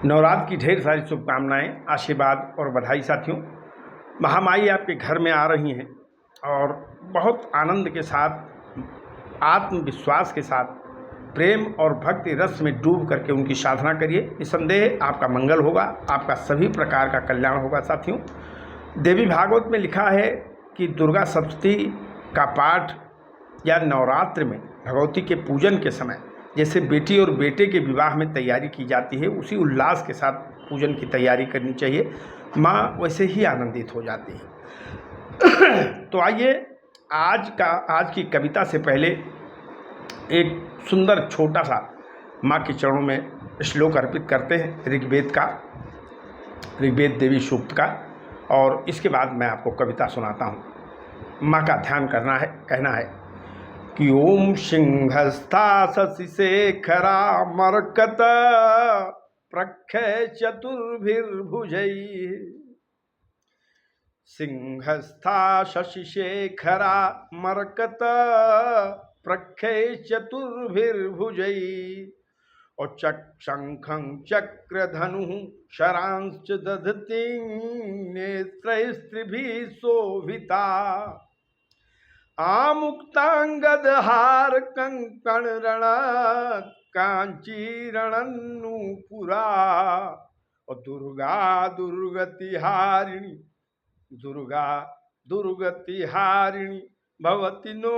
नवरात्र की ढेर सारी शुभकामनाएं, आशीर्वाद और बधाई साथियों। महामाई आपके घर में आ रही हैं और बहुत आनंद के साथ, आत्मविश्वास के साथ, प्रेम और भक्ति रस में डूब करके उनकी साधना करिए। निसंदेह आपका मंगल होगा, आपका सभी प्रकार का कल्याण होगा साथियों। देवी भागवत में लिखा है कि दुर्गा सप्तशती का पाठ या नवरात्र में भगवती के पूजन के समय जैसे बेटी और बेटे के विवाह में तैयारी की जाती है, उसी उल्लास के साथ पूजन की तैयारी करनी चाहिए। माँ वैसे ही आनंदित हो जाती है। तो आइए आज की कविता से पहले एक सुंदर छोटा सा माँ के चरणों में श्लोक अर्पित करते हैं ऋग्वेद देवी सूक्त का, और इसके बाद मैं आपको कविता सुनाता हूँ। माँ का ध्यान करना है, कहना है कि ओम सिंहस्था शशिशेखरा मरकत प्रख्य चतुर्भिर्भुजैः। सिंहस्था शशिशेखरा मरकत प्रख्य चतुर्भिर्भुजैः। और शंखं चक्रधनुः शरांश्च दधतीं नेत्रैस्त्रिभिः शोभिता। आमुक्तांगदहार कंकण रण कांचीरणन्नूपुरा। और दुर्गा दुर्गतिहारिणी भवति नो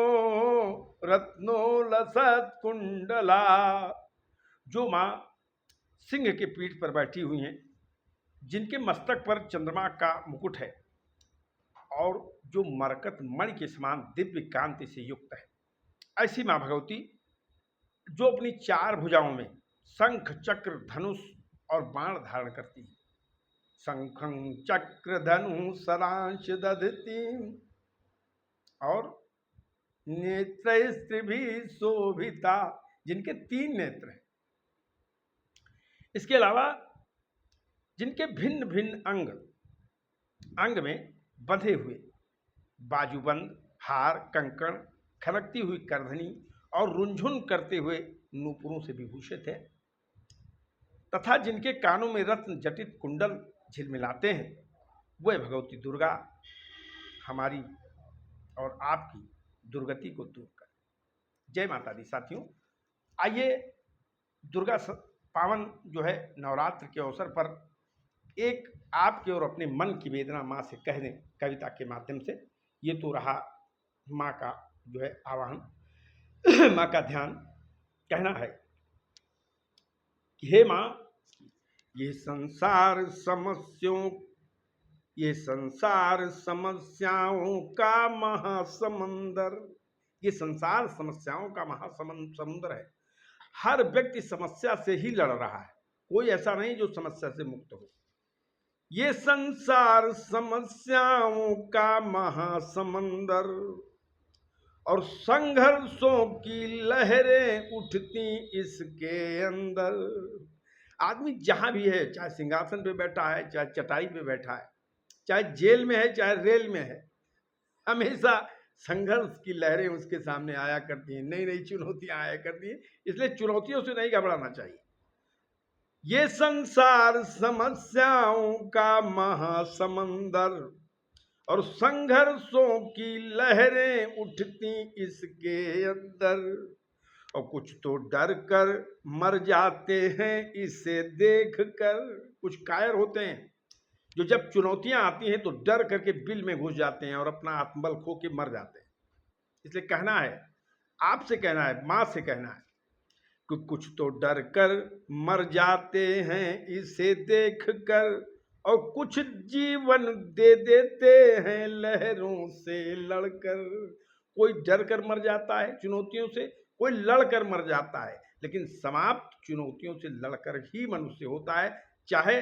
रत्नो लसत कुंडला। जो माँ सिंह के पीठ पर बैठी हुई हैं, जिनके मस्तक पर चंद्रमा का मुकुट है और जो मरकत मणि के समान दिव्य कांति से युक्त है, ऐसी माँ भगवती जो अपनी चार भुजाओं में शंख चक्र धनुष और बाण धारण करती है। शंखं चक्र धनु सरांश दधती और नेत्रैस्त्रिभिः शोभिता, जिनके 3 नेत्र हैं। इसके अलावा जिनके भिन्न भिन्न अंग में बंधे हुए बाजूबंद, हार, कंकण, खनकती हुई करधनी और रुंझुन करते हुए नूपुरों से विभूषित है, तथा जिनके कानों में रत्न जटित कुंडल झिलमिलाते हैं, वह भगवती दुर्गा हमारी और आपकी दुर्गति को दूर कर। जय माता दी साथियों। आइए दुर्गा पावन जो है नवरात्र के अवसर पर एक आपके और अपने मन की वेदना माँ से कह दें कविता के माध्यम से। ये तो रहा माँ का जो है आवाहन, माँ का ध्यान। कहना है कि हे माँ, ये संसार समस्याओं का महासमुंदर, ये संसार समस्याओं का महासमुंदर है। हर व्यक्ति समस्या से ही लड़ रहा है, कोई ऐसा नहीं जो समस्या से मुक्त हो। ये संसार समस्याओं का महासमुंदर और संघर्षों की लहरें उठती इसके अंदर। आदमी जहां भी है, चाहे सिंहासन पे बैठा है, चाहे चटाई पे बैठा है, चाहे जेल में है, चाहे रेल में है, हमेशा संघर्ष की लहरें उसके सामने आया करती हैं, नई नई चुनौतियां आया करती हैं। इसलिए चुनौतियों से नहीं घबराना चाहिए। ये संसार समस्याओं का महासमुंदर और संघर्षों की लहरें उठती इसके अंदर। और कुछ तो डर कर मर जाते हैं इसे देख कर। कुछ कायर होते हैं जो जब चुनौतियां आती हैं तो डर करके बिल में घुस जाते हैं और अपना आत्मबल खो के मर जाते हैं। इसलिए कहना है, आपसे कहना है, माँ से कहना है कि कुछ तो डर कर मर जाते हैं इसे देख कर, और कुछ जीवन दे देते हैं लहरों से लड़कर। कोई डर कर मर जाता है चुनौतियों से, कोई लड़कर मर जाता है, लेकिन समाप्त चुनौतियों से लड़कर ही मनुष्य होता है। चाहे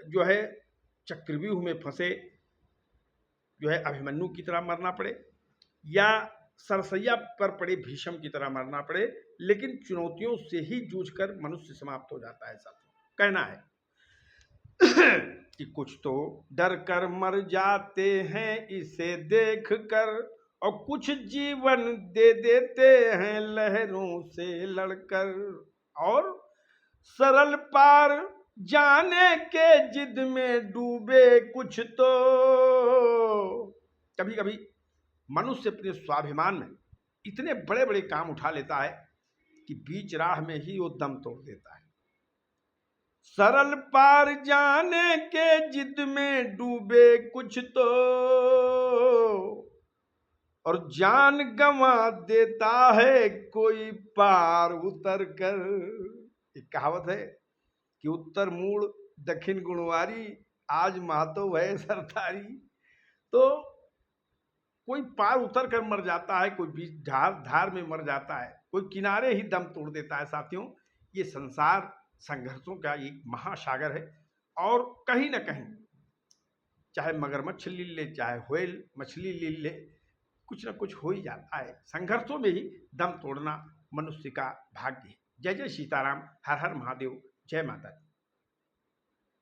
जो है चक्रव्यूह में फंसे जो है अभिमन्यु की तरह मरना पड़े या सरसैया पर पड़े भीष्म की तरह मरना पड़े, लेकिन चुनौतियों से ही जूझकर मनुष्य समाप्त हो जाता है। साथियों, कहना है कि कुछ तो डर कर मर जाते हैं इसे देख कर, और कुछ जीवन दे देते हैं लहरों से लड़कर। और सरल पार जाने के जिद में डूबे कुछ तो। कभी कभी मनुष्य अपने स्वाभिमान में इतने बड़े बड़े काम उठा लेता है कि बीच राह में ही वो दम तोड़ देता है। सरल पार जाने के जिद में डूबे कुछ तो, और जान गंवा देता है कोई पार उतर कर। एक कहावत है कि उत्तर मूड़ दक्षिण गुणवारी, आज मातो भय सरदारी। तो कोई पार उतर कर मर जाता है, कोई बीच धार में मर जाता है, कोई किनारे ही दम तोड़ देता है। साथियों, ये संसार संघर्षों का एक महासागर है, और कहीं ना कहीं चाहे मगरमच्छ ले ले, चाहे व्हेल मछली ले ले, कुछ ना कुछ हो ही जाता है। संघर्षों में ही दम तोड़ना मनुष्य का भाग्य है। जय जय सीताराम, हर हर महादेव, जय माता दी।